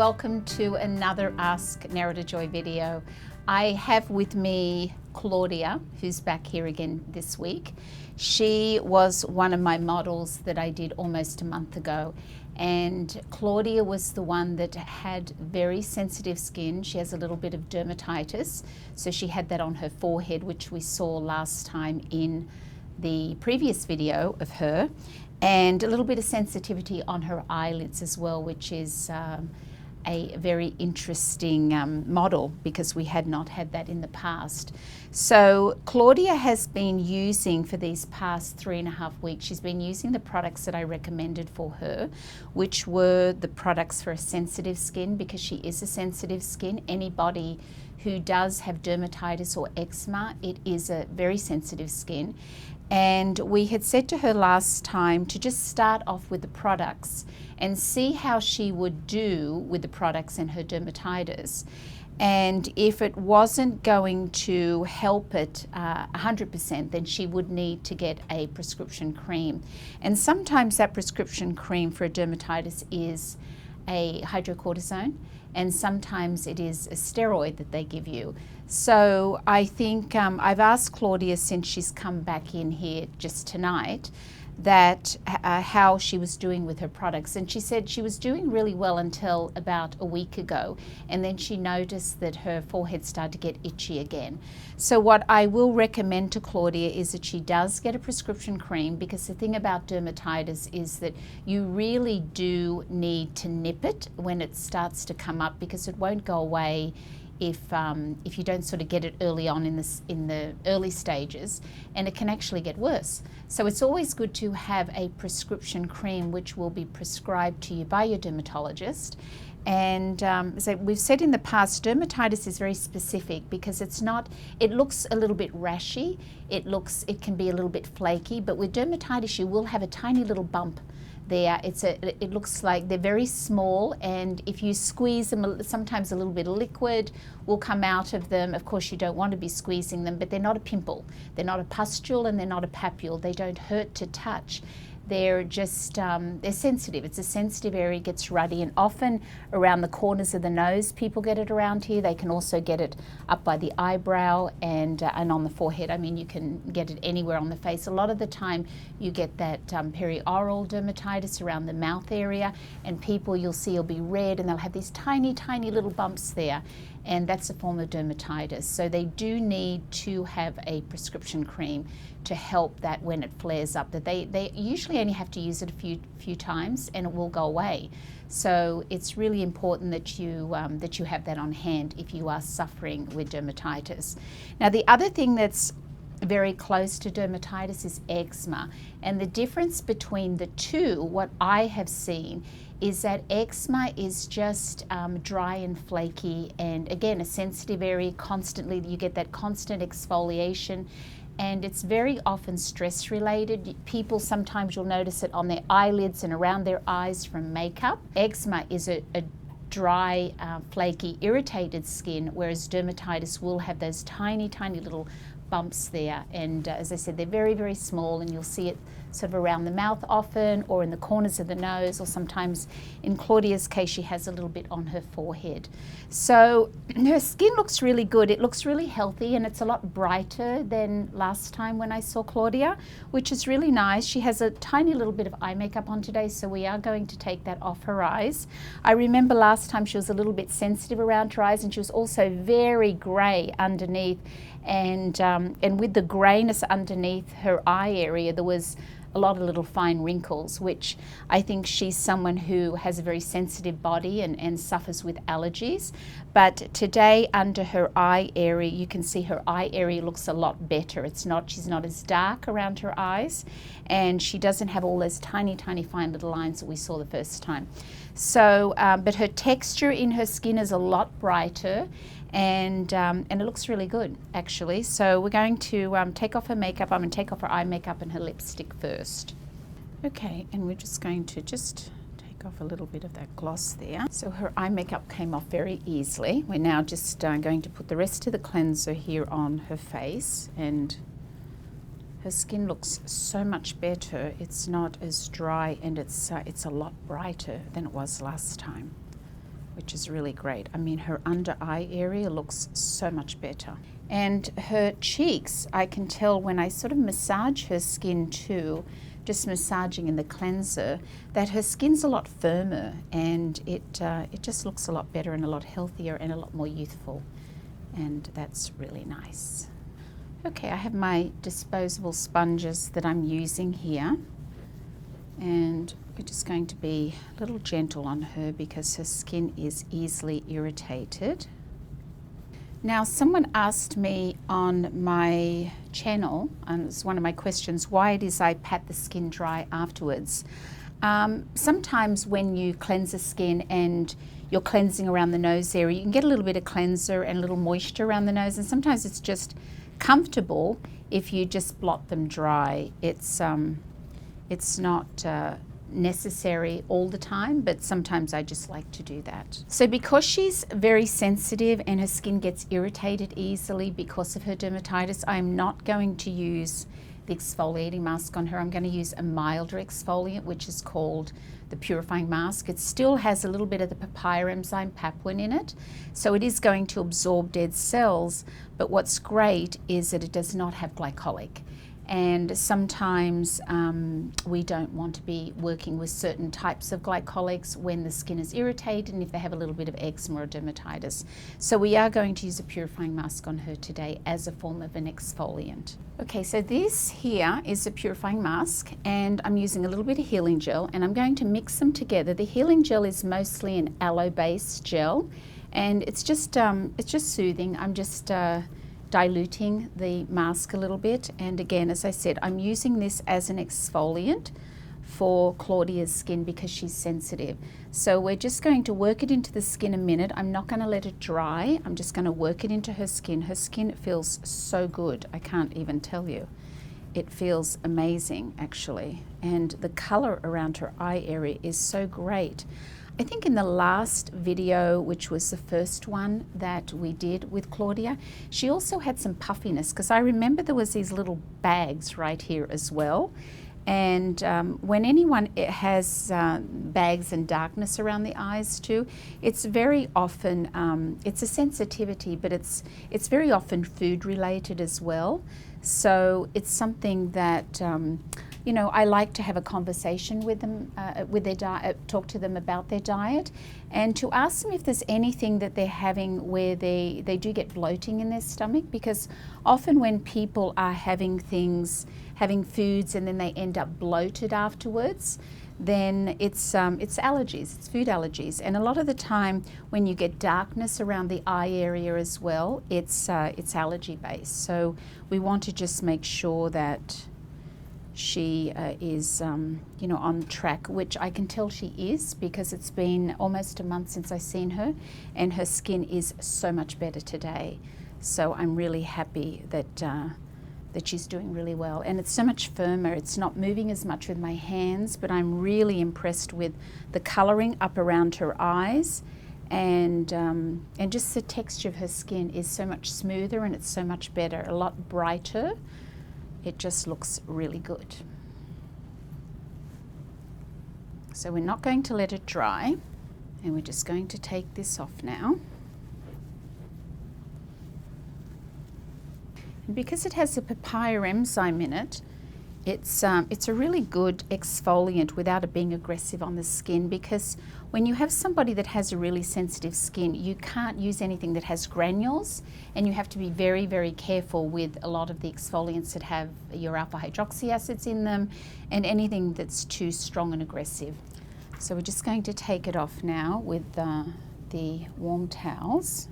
welcome to another Ask Nerida Joy video. I have with me Claudia, who's back here again this week. She was one of my models that I did almost a month ago, and Claudia was the one that had very sensitive skin. She has a little bit of dermatitis, so she had that on her forehead, which we saw last time in the previous video of her, and a little bit of sensitivity on her eyelids as well, which is a very interesting model because we had not had that in the past. So Claudia has been using, for these past 3.5 weeks, she's been using the products that I recommended for her, which were the products for a sensitive skin, because she is a sensitive skin. Anybody who does have dermatitis or eczema, it is a very sensitive skin. And we had said to her last time to just start off with the products and see how she would do with the products and her dermatitis. And if it wasn't going to help it 100%, then she would need to get a prescription cream. And sometimes that prescription cream for a dermatitis is a hydrocortisone, and sometimes it is a steroid that they give you. So I think I've asked Claudia, since she's come back in here just tonight, that how she was doing with her products, and she said she was doing really well until about a week ago, and then she noticed that her forehead started to get itchy again. So what I will recommend to Claudia is that she does get a prescription cream, because the thing about dermatitis is that you really do need to nip it when it starts to come up, because it won't go away if you don't sort of get it early on in the early stages, and it can actually get worse. So it's always good to have a prescription cream which will be prescribed to you by your dermatologist. And so we've said in the past, dermatitis is very specific because it looks a little bit rashy, it can be a little bit flaky, but with dermatitis you will have a tiny little bump there. It looks like they're very small, and if you squeeze them, sometimes a little bit of liquid will come out of them. Of course, you don't want to be squeezing them, but they're not a pimple, they're not a pustule, and they're not a papule. They don't hurt to touch. They're just, they're sensitive. It's a sensitive area, it gets ruddy, and often around the corners of the nose, people get it around here. They can also get it up by the eyebrow and on the forehead. I mean, you can get it anywhere on the face. A lot of the time you get that perioral dermatitis around the mouth area, and people you'll see will be red and they'll have these tiny, tiny little bumps there. And that's a form of dermatitis. So they do need to have a prescription cream to help that when it flares up. That they usually only have to use it a few times and it will go away. So it's really important that you have that on hand if you are suffering with dermatitis. Now, the other thing that's very close to dermatitis is eczema, and the difference between the two, what I have seen, is that eczema is just dry and flaky, and again, a sensitive area. Constantly you get that constant exfoliation, and it's very often stress related. People, sometimes you'll notice it on their eyelids and around their eyes from makeup. Eczema is a dry, flaky, irritated skin, whereas dermatitis will have those tiny, tiny little bumps there, and as I said, they're very, very small, and you'll see it sort of around the mouth often, or in the corners of the nose, or sometimes in Claudia's case she has a little bit on her forehead. So her skin looks really good, it looks really healthy, and it's a lot brighter than last time when I saw Claudia, which is really nice. She has a tiny little bit of eye makeup on today, so we are going to take that off her eyes. I remember last time she was a little bit sensitive around her eyes, and she was also very grey underneath, and with the greyness underneath her eye area, there was a lot of little fine wrinkles, which I think she's someone who has a very sensitive body and suffers with allergies. But today, under her eye area, you can see her eye area looks a lot better. She's not as dark around her eyes, and she doesn't have all those tiny, tiny fine little lines that we saw the first time. So, but her texture in her skin is a lot brighter, and it looks really good, actually. So we're going to take off her makeup. I'm going to take off her eye makeup and her lipstick first. Okay, and we're just going to take off a little bit of that gloss there. So her eye makeup came off very easily. We're now just going to put the rest of the cleanser here on her face, and her skin looks so much better. It's not as dry, and it's a lot brighter than it was last time. which is really great. I mean, her under eye area looks so much better. And her cheeks, I can tell when I sort of massage her skin too, just massaging in the cleanser, that her skin's a lot firmer, and it just looks a lot better and a lot healthier and a lot more youthful, and that's really nice. Okay, I have my disposable sponges that I'm using here, and we're just going to be a little gentle on her because her skin is easily irritated. Now, someone asked me on my channel, and it's one of my questions, why it is I pat the skin dry afterwards. Sometimes when you cleanse the skin and you're cleansing around the nose area, you can get a little bit of cleanser and a little moisture around the nose, and sometimes it's just comfortable if you just blot them dry. It's not necessary all the time, but sometimes I just like to do that. So because she's very sensitive and her skin gets irritated easily because of her dermatitis, I'm not going to use the exfoliating mask on her. I'm going to use a milder exfoliant, which is called the Purifying mask. It still has a little bit of the papaya enzyme papuin in it, so it is going to absorb dead cells, but what's great is that it does not have glycolic. And sometimes we don't want to be working with certain types of glycolics when the skin is irritated and if they have a little bit of eczema or dermatitis. So we are going to use a purifying mask on her today as a form of an exfoliant. Okay, so this here is a purifying mask, and I'm using a little bit of healing gel, and I'm going to mix them together. The healing gel is mostly an aloe-based gel, and it's just soothing. I'm just diluting the mask a little bit, and again, as I said, I'm using this as an exfoliant for Claudia's skin because she's sensitive. So we're just going to work it into the skin a minute. I'm not going to let it dry. I'm just going to work it into her skin. Her skin feels so good. I can't even tell you. It feels amazing, actually. And the color around her eye area is so great. I think in the last video, which was the first one that we did with Claudia, she also had some puffiness, because I remember there was these little bags right here as well. And when anyone has bags and darkness around the eyes too, it's very often, it's a sensitivity, but it's very often food related as well. So it's something that, you know, I like to have a conversation with them, with their diet, talk to them about their diet, and to ask them if there's anything that they're having where they do get bloating in their stomach, because often when people are having foods and then they end up bloated afterwards, then it's allergies, it's food allergies. And a lot of the time when you get darkness around the eye area as well, it's allergy based. So we want to just make sure that she is, you know, on track, which I can tell she is, because it's been almost a month since I've seen her, and her skin is so much better today. So I'm really happy that she's doing really well, and it's so much firmer. It's not moving as much with my hands, but I'm really impressed with the coloring up around her eyes, and just the texture of her skin is so much smoother, and it's so much better, a lot brighter. It just looks really good. So we're not going to let it dry, and we're just going to take this off now. And because it has a papaya enzyme in it, it's a really good exfoliant without it being aggressive on the skin, because when you have somebody that has a really sensitive skin, you can't use anything that has granules, and you have to be very, very careful with a lot of the exfoliants that have your alpha hydroxy acids in them and anything that's too strong and aggressive. So we're just going to take it off now with the warm towels.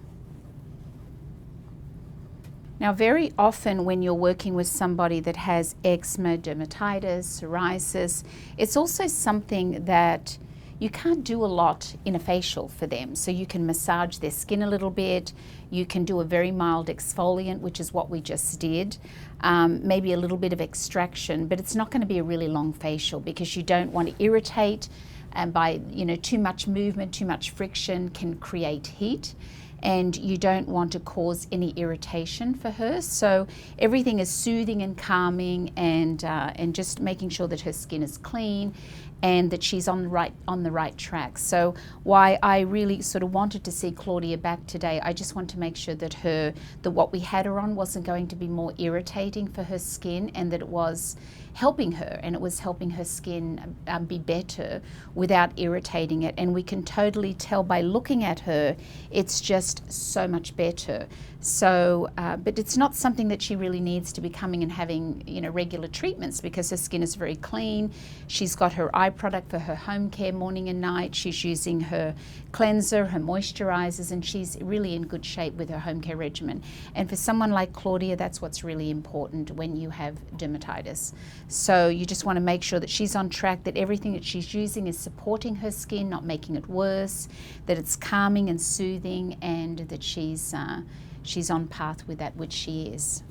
Now, very often when you're working with somebody that has eczema, dermatitis, psoriasis, it's also something that you can't do a lot in a facial for them. So you can massage their skin a little bit, you can do a very mild exfoliant, which is what we just did, maybe a little bit of extraction, but it's not going to be a really long facial, because you don't want to irritate, and by, you know, too much movement, too much friction can create heat. and you don't want to cause any irritation for her. So everything is soothing and calming, and just making sure that her skin is clean and that she's on the right track. So why I really sort of wanted to see Claudia back today, I just want to make sure that what we had her on wasn't going to be more irritating for her skin, and that it was helping her, and it was helping her skin be better without irritating it. And we can totally tell by looking at her, it's just so much better. So, but it's not something that she really needs to be coming and having, you know, regular treatments, because her skin is very clean. She's got her eye product for her home care morning and night. She's using her cleanser, her moisturizers, and she's really in good shape with her home care regimen. And for someone like Claudia, that's what's really important when you have dermatitis. So you just want to make sure that she's on track, that everything that she's using is supporting her skin, not making it worse, that it's calming and soothing, and that she's on path with that, which she is.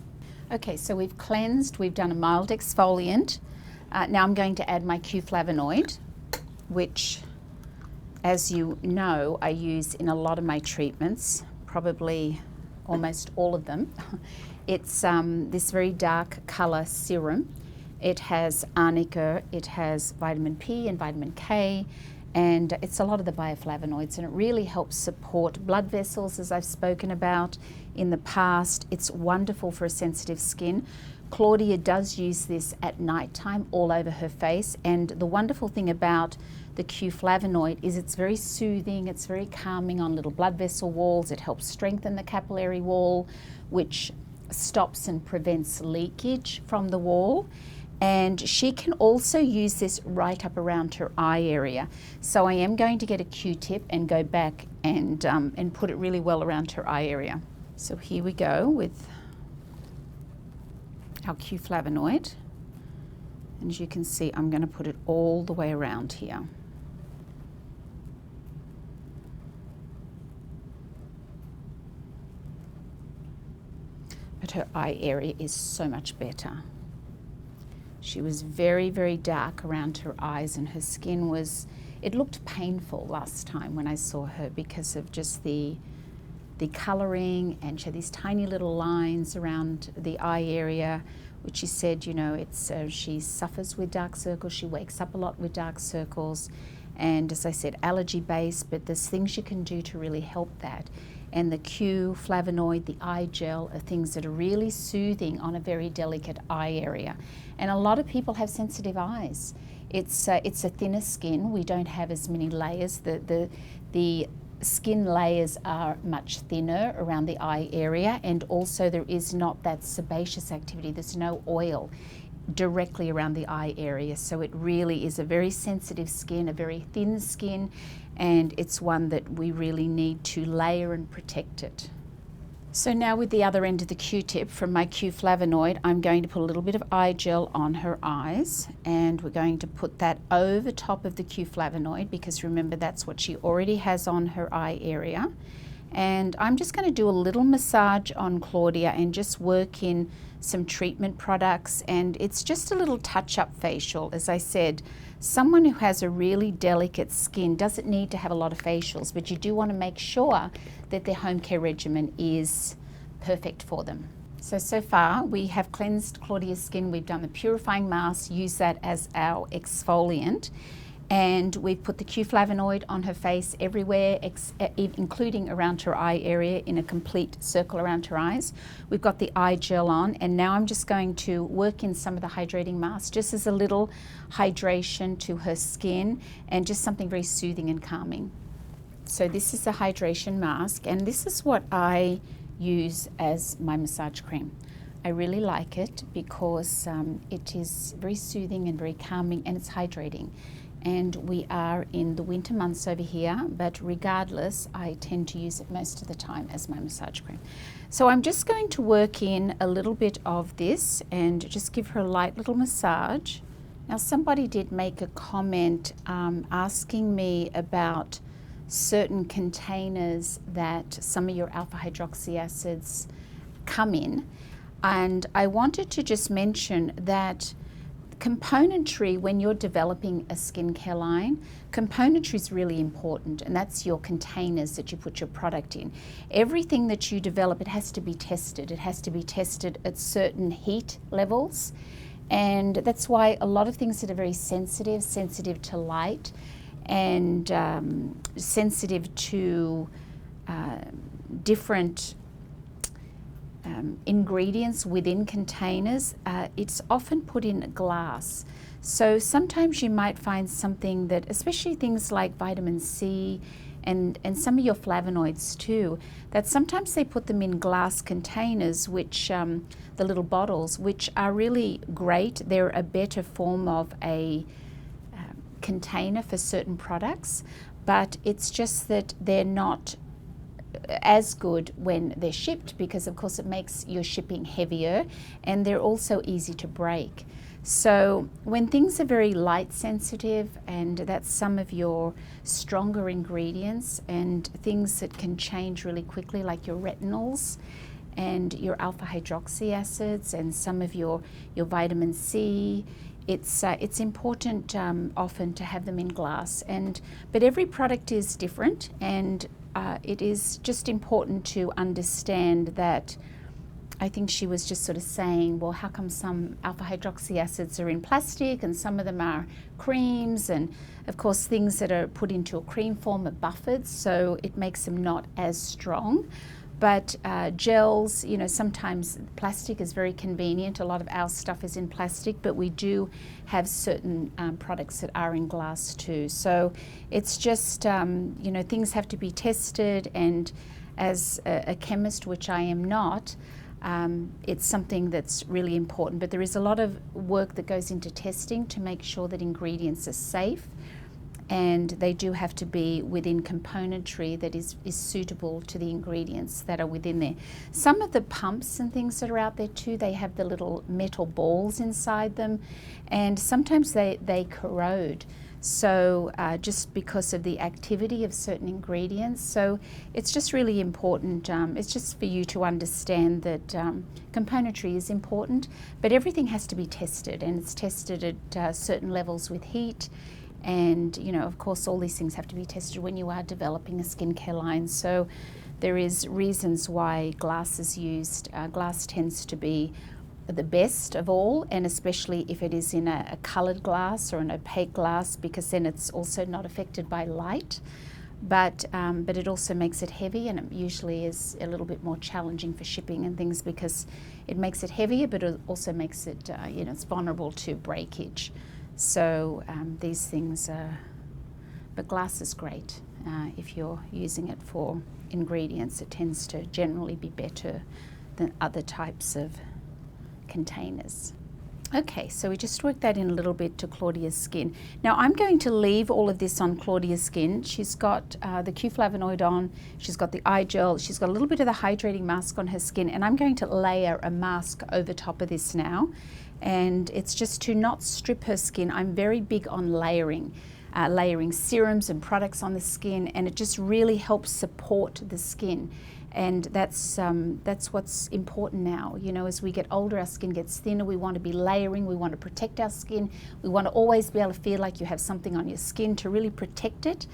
Okay, so we've cleansed, we've done a mild exfoliant. Now I'm going to add my Flavonoid, which, as you know, I use in a lot of my treatments, probably almost all of them. It's this very dark color serum. It has arnica, it has vitamin P and vitamin K, and it's a lot of the bioflavonoids, and it really helps support blood vessels, as I've spoken about in the past. It's wonderful for a sensitive skin. Claudia does use this at nighttime all over her face, and the wonderful thing about the Flavonoid is it's very soothing, it's very calming on little blood vessel walls. It helps strengthen the capillary wall, which stops and prevents leakage from the wall. And she can also use this right up around her eye area. So I am going to get a Q-tip and go back and put it really well around her eye area. So here we go with our Flavonoid. And as you can see, I'm going to put it all the way around here. But her eye area is so much better. She was very, very dark around her eyes, and her skin was, it looked painful last time when I saw her because of just the colouring, and she had these tiny little lines around the eye area, which she said, you know, it's she suffers with dark circles, she wakes up a lot with dark circles, and as I said, allergy based, but there's things you can do to really help that. And the Flavonoid, the eye gel, are things that are really soothing on a very delicate eye area. And a lot of people have sensitive eyes. It's a thinner skin. We don't have as many layers. The skin layers are much thinner around the eye area, and also there is not that sebaceous activity. There's no oil directly around the eye area. So it really is a very sensitive skin, a very thin skin, and it's one that we really need to layer and protect it. So now with the other end of the Q-tip from my Flavonoid, I'm going to put a little bit of eye gel on her eyes, and we're going to put that over top of the Flavonoid, because remember, that's what she already has on her eye area. And I'm just going to do a little massage on Claudia and just work in some treatment products, and it's just a little touch-up facial. As I said, someone who has a really delicate skin doesn't need to have a lot of facials, but you do want to make sure that their home care regimen is perfect for them. So far we have cleansed Claudia's skin. We've done the purifying mask, use that as our exfoliant, and we've put the Flavonoid on her face everywhere, including around her eye area in a complete circle around her eyes. We've got the eye gel on, and now I'm just going to work in some of the hydrating masks, just as a little hydration to her skin and just something very soothing and calming. So this is a hydration mask, and this is what I use as my massage cream. I really like it because it is very soothing and very calming, and it's hydrating. And we are in the winter months over here, but regardless, I tend to use it most of the time as my massage cream. So I'm just going to work in a little bit of this and just give her a light little massage. Now, somebody did make a comment asking me about certain containers that some of your alpha hydroxy acids come in, and I wanted to just mention that componentry, when you're developing a skincare line, componentry is really important, and that's your containers that you put your product in. Everything that you develop, it has to be tested. It has to be tested at certain heat levels, and that's why a lot of things that are very sensitive to light, and sensitive to different ingredients within containers, it's often put in glass. So sometimes you might find something that, especially things like vitamin C and some of your flavonoids too, that sometimes they put them in glass containers, which the little bottles, which are really great. They're a better form of a container for certain products, but it's just that they're not as good when they're shipped, because of course it makes your shipping heavier, and they're also easy to break. So when things are very light sensitive, and that's some of your stronger ingredients and things that can change really quickly, like your retinols and your alpha hydroxy acids and some of your vitamin C, it's important often to have them in glass. But every product is different, and it is just important to understand that. I think she was just sort of saying, well, how come some alpha hydroxy acids are in plastic and some of them are creams? And of course, things that are put into a cream form are buffered, so it makes them not as strong. But gels, you know, sometimes plastic is very convenient. A lot of our stuff is in plastic, but we do have certain products that are in glass too. So it's just, you know, things have to be tested. And as a chemist, which I am not, it's something that's really important. But there is a lot of work that goes into testing to make sure that ingredients are safe, and they do have to be within componentry that is suitable to the ingredients that are within there. Some of the pumps and things that are out there too, they have the little metal balls inside them, and sometimes they corrode. So just because of the activity of certain ingredients. So it's just really important. It's just for you to understand that componentry is important, but everything has to be tested, and it's tested at certain levels with heat. And, you know, of course, all these things have to be tested when you are developing a skincare line. So there is reasons why glass is used. Glass tends to be the best of all, and especially if it is in a coloured glass or an opaque glass, because then it's also not affected by light. But it also makes it heavy, and it usually is a little bit more challenging for shipping and things, because it makes it heavier, but it also makes it, you know, it's vulnerable to breakage. So these things but glass is great if you're using it for ingredients. It tends to generally be better than other types of containers. Okay, so we just worked that in a little bit to Claudia's skin. Now I'm going to leave all of this on Claudia's skin. She's got the Q Flavonoid on, she's got the eye gel, she's got a little bit of the hydrating mask on her skin, and I'm going to layer a mask over top of this now. And it's just to not strip her skin. I'm very big on layering serums and products on the skin, and it just really helps support the skin. And that's what's important now. You know, as we get older, our skin gets thinner. We want to be layering. We want to protect our skin. We want to always be able to feel like you have something on your skin to really protect it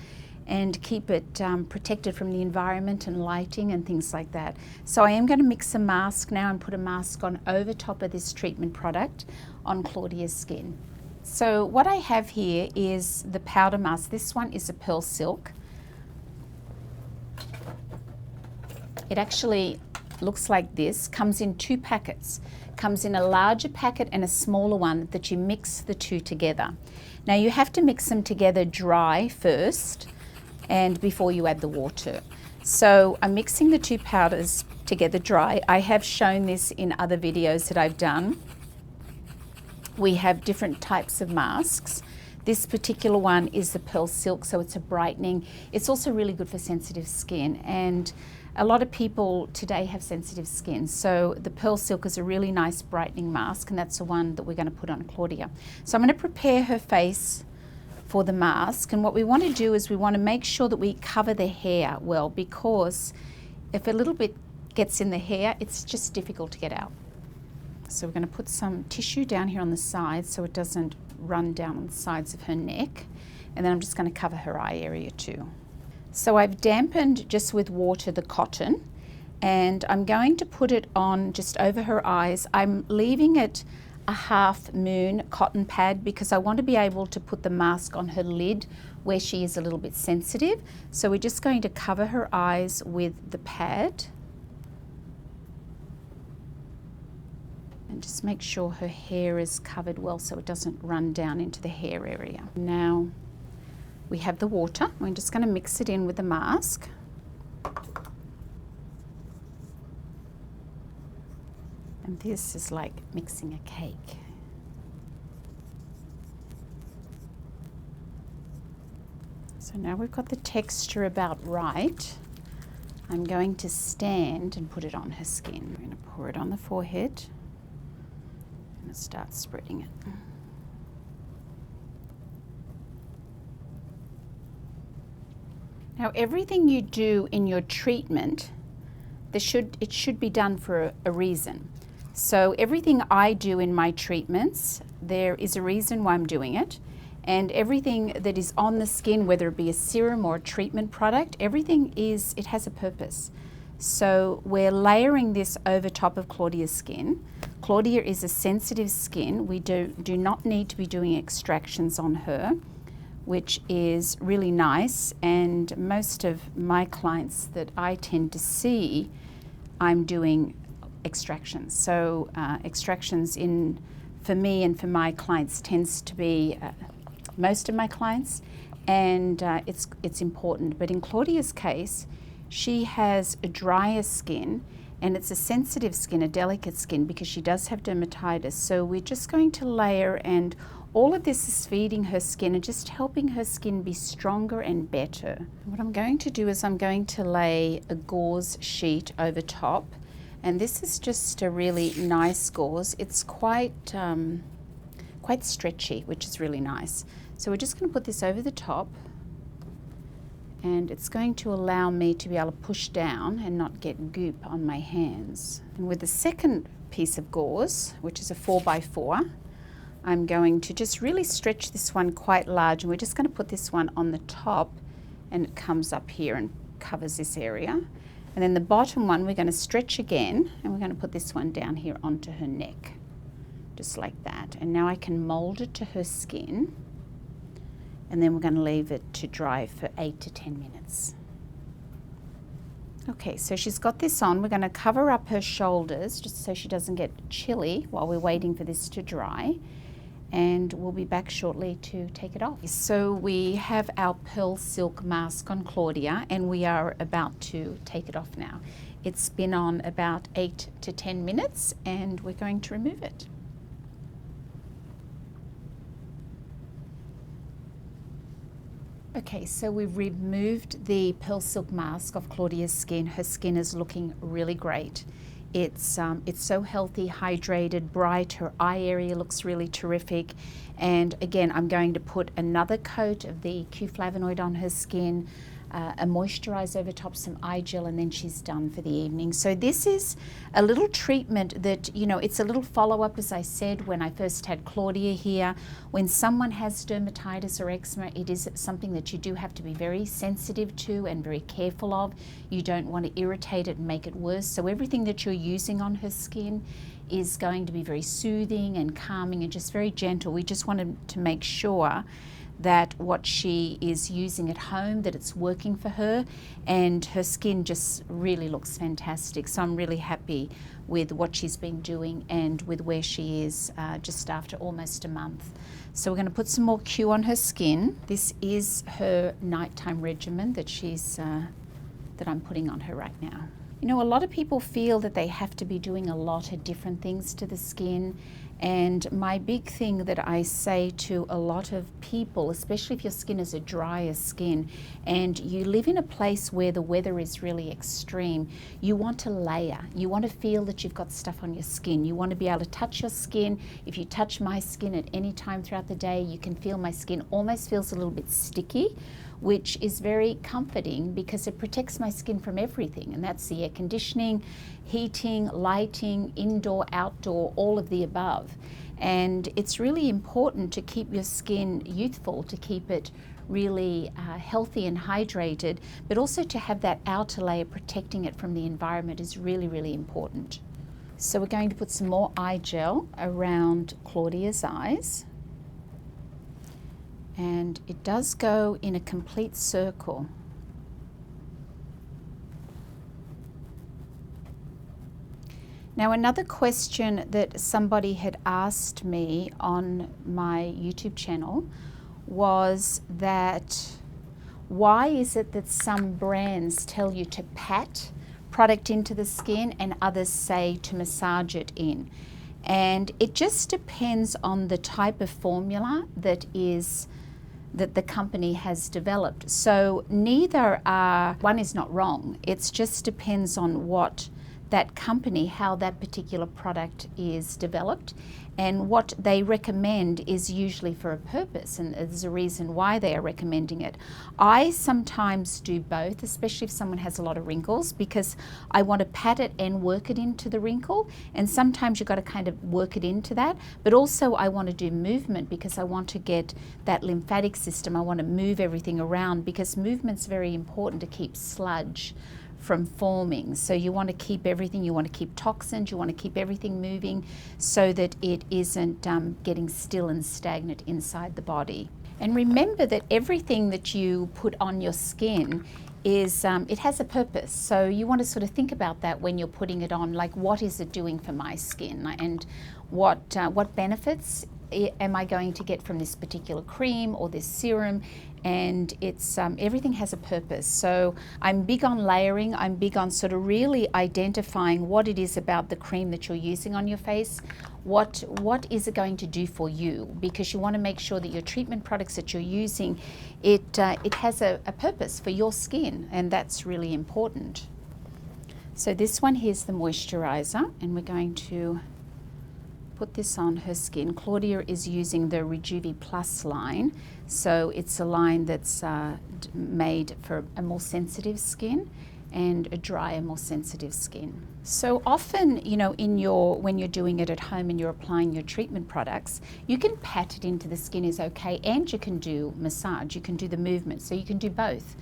and keep it protected from the environment and lighting and things like that. So I am going to mix a mask now and put a mask on over top of this treatment product on Claudia's skin. So what I have here is the powder mask. This one is a pearl silk. It actually looks like this, comes in 2 packets. Comes in a larger packet and a smaller one that you mix the 2 together. Now you have to mix them together dry first, and before you add the water. So I'm mixing the 2 powders together dry. I have shown this in other videos that I've done. We have different types of masks. This particular one is the pearl silk, so it's a brightening. It's also really good for sensitive skin, and a lot of people today have sensitive skin. So the pearl silk is a really nice brightening mask, and that's the one that we're going to put on Claudia. So I'm going to prepare her face for the mask, and what we want to do is we want to make sure that we cover the hair well, because if a little bit gets in the hair, it's just difficult to get out. So we're going to put some tissue down here on the sides so it doesn't run down on the sides of her neck. And then I'm just going to cover her eye area too. So I've dampened just with water the cotton, and I'm going to put it on just over her eyes. I'm leaving it a half moon cotton pad because I want to be able to put the mask on her lid where she is a little bit sensitive. So we're just going to cover her eyes with the pad. And just make sure her hair is covered well so it doesn't run down into the hair area. Now we have the water. We're just going to mix it in with the mask. And this is like mixing a cake. So now we've got the texture about right. I'm going to stand and put it on her skin. We're going to pour it on the forehead and start spreading it. Now everything you do in your treatment, it should be done for a reason. So everything I do in my treatments, there is a reason why I'm doing it. And everything that is on the skin, whether it be a serum or a treatment product, it has a purpose. So we're layering this over top of Claudia's skin. Claudia is a sensitive skin. We do not need to be doing extractions on her, which is really nice. And most of my clients that I tend to see, I'm doing extractions. So extractions for me and for my clients tends to be most of my clients, and it's important. But in Claudia's case, she has a drier skin, and it's a sensitive skin, a delicate skin, because she does have dermatitis. So we're just going to layer, and all of this is feeding her skin and just helping her skin be stronger and better. What I'm going to do is I'm going to lay a gauze sheet over top, and this is just a really nice gauze. It's quite stretchy, which is really nice. So we're just going to put this over the top, and it's going to allow me to be able to push down and not get goop on my hands. And with the second piece of gauze, which is a 4x4, I'm going to just really stretch this one quite large, and we're just going to put this one on the top, and it comes up here and covers this area. And then the bottom one we're going to stretch again, and we're going to put this one down here onto her neck, just like that. And now I can mold it to her skin, and then we're going to leave it to dry for 8 to 10 minutes. Okay, so she's got this on. We're going to cover up her shoulders just so she doesn't get chilly while we're waiting for this to dry. And we'll be back shortly to take it off. So we have our pearl silk mask on Claudia, and we are about to take it off now. It's been on about 8 to 10 minutes, and we're going to remove it. Okay, so we've removed the pearl silk mask off Claudia's skin. Her skin is looking really great. It's so healthy, hydrated, bright. Her eye area looks really terrific. And again, I'm going to put another coat of the Flavonoid on her skin, a moisturizer over top, some eye gel, and then she's done for the evening. So this is a little treatment that, you know, it's a little follow-up, as I said, when I first had Claudia here. When someone has dermatitis or eczema, it is something that you do have to be very sensitive to and very careful of. You don't want to irritate it and make it worse. So everything that you're using on her skin is going to be very soothing and calming and just very gentle. We just wanted to make sure that what she is using at home, that it's working for her, and her skin just really looks fantastic. So I'm really happy with what she's been doing and with where she is just after almost a month. So we're going to put some more Q on her skin. This is her nighttime regimen that that I'm putting on her right now. You know, a lot of people feel that they have to be doing a lot of different things to the skin, And my big thing that I say to a lot of people, especially if your skin is a drier skin and you live in a place where the weather is really extreme, you want to layer. You want to feel that you've got stuff on your skin. You want to be able to touch your skin. If you touch my skin at any time throughout the day, you can feel my skin almost feels a little bit sticky, which is very comforting because it protects my skin from everything. And that's the air conditioning, heating, lighting, indoor, outdoor, all of the above. And it's really important to keep your skin youthful, to keep it really healthy and hydrated, but also to have that outer layer protecting it from the environment is really, really important. So we're going to put some more eye gel around Claudia's eyes. And it does go in a complete circle. Now, another question that somebody had asked me on my YouTube channel was that why is it that some brands tell you to pat product into the skin and others say to massage it in? And it just depends on the type of formula that the company has developed. So neither are, one is not wrong. It just depends on what that company, how that particular product is developed, and what they recommend is usually for a purpose, and there's a reason why they are recommending it. I sometimes do both, especially if someone has a lot of wrinkles, because I want to pat it and work it into the wrinkle, and sometimes you've got to kind of work it into that, but also I want to do movement because I want to get that lymphatic system. I want to move everything around because movement's very important to keep sludge from forming. So you want to keep everything, you want to keep toxins, you want to keep everything moving so that it isn't getting still and stagnant inside the body. And remember that everything that you put on your skin is, it has a purpose. So you want to sort of think about that when you're putting it on, like what is it doing for my skin and what benefits am I going to get from this particular cream or this serum? And it's everything has a purpose. So I'm big on layering. I'm big on sort of really identifying what it is about the cream that you're using on your face. What is it going to do for you? Because you want to make sure that your treatment products that you're using, it has a purpose for your skin, and that's really important. So this one here's the moisturizer, and we're going to put this on her skin. Claudia is using the Rejuve Plus line, so it's a line that's made for a more sensitive skin and a drier, more sensitive skin. So often, you know, when you're doing it at home and you're applying your treatment products, you can pat it into the skin is okay, and you can do massage, you can do the movement, so you can do both.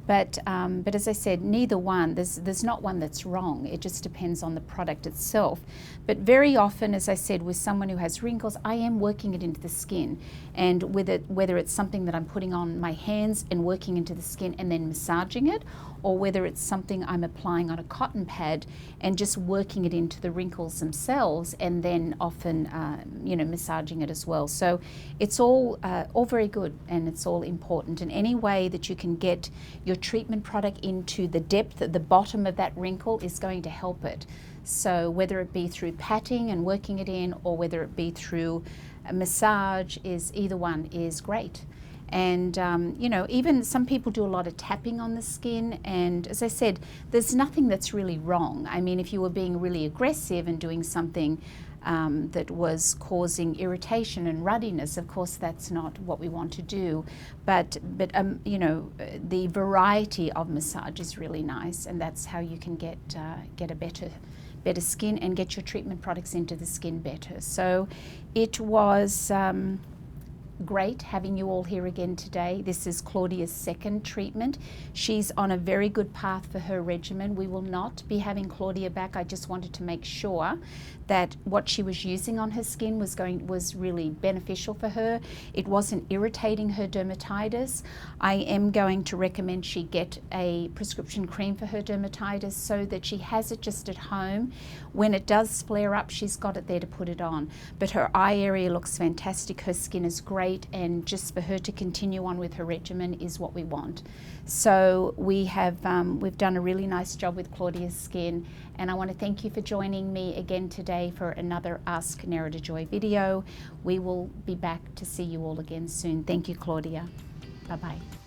But as I said, neither one, there's not one that's wrong. It just depends on the product itself. But very often, as I said, with someone who has wrinkles, I am working it into the skin. And whether it's something that I'm putting on my hands and working into the skin and then massaging it, or whether it's something I'm applying on a cotton pad and just working it into the wrinkles themselves, and then often, massaging it as well. So it's all very good, and it's all important. And any way that you can get your treatment product into the depth at the bottom of that wrinkle is going to help it. So whether it be through patting and working it in, or whether it be through a massage, either one is great. And even some people do a lot of tapping on the skin, and as I said, there's nothing that's really wrong. I mean, if you were being really aggressive and doing something that was causing irritation and ruddiness, of course that's not what we want to do. But the variety of massage is really nice, and that's how you can get a better skin and get your treatment products into the skin better. So it was great having you all here again today. This is Claudia's second treatment. She's on a very good path for her regimen. We will not be having Claudia back. I just wanted to make sure that what she was using on her skin was really beneficial for her. It wasn't irritating her dermatitis. I am going to recommend she get a prescription cream for her dermatitis so that she has it just at home. When it does flare up, she's got it there to put it on. But her eye area looks fantastic. Her skin is great. great, and just for her to continue on with her regimen is what we want. So we've done a really nice job with Claudia's skin, and I want to thank you for joining me again today for another Ask Nerida Joy video. We will be back to see you all again soon. Thank you, Claudia. Bye-bye.